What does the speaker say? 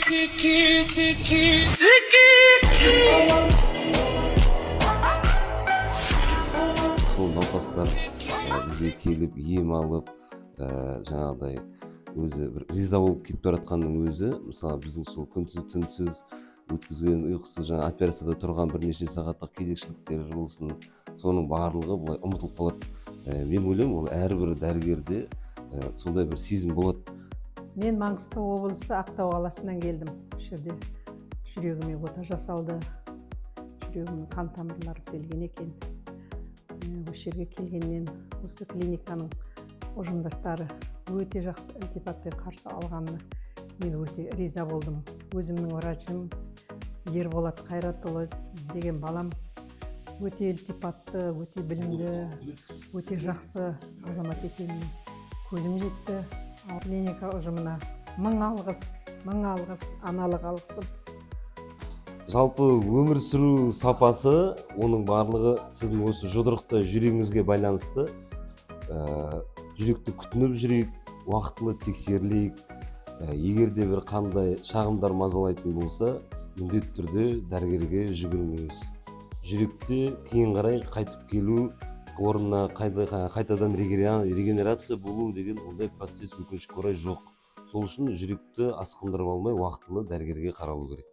Сол науқастар бізге келіп ем алып, жаңағыдай өзі бір риза болып кетіп баратқанның өзі, мысалы біздің сол күнсіз түнсіз өткізген ұйқысыз жаңа операцияда тұрған бірнеше сағаттық кезекшіліктер болсын, соның барлығы былай ұмытылып қалады. Мен ойлаймын, ол әрбір дәрігерде сондай бір сезім болады. Мен Маңғыстау облысы Ақтау қаласынан келдім. Осы жерде жүрегіме ота жасалды. Жүрегімнің қан тамырлары келген екен. Осы жерге келгеннен осы клиниканың ұжымдастары өте жақсы ілтипатпен қарсы алғанына мен өте риза болдым. Өзімнің врачым Ерболат Қайратұлы деген балам өте ілтипатты, өте білімді, өте жақсы азамат екеніне көзім жетті. Клиника ұжымына мың алғыс, аналық алғысым. Жалпы өмір сүру сапасы, оның барлығы сіздің осы жұдырықтай жүрегіңізге байланысты. Жүректі күтініп жүрейік, уақытылы тексерілейік. Егер де бір қандай шағымдар мазалайтын болса, міндетті түрде дәрігерге жүгіріңіз. Жүректе кейін қарай қайтып келу, орнына қайтадан регенерация болу деген ондай процесс өкінішке орай жоқ. Сол үшін жүректі асқындырып алмай уақытылы дәрігерге қаралу керек.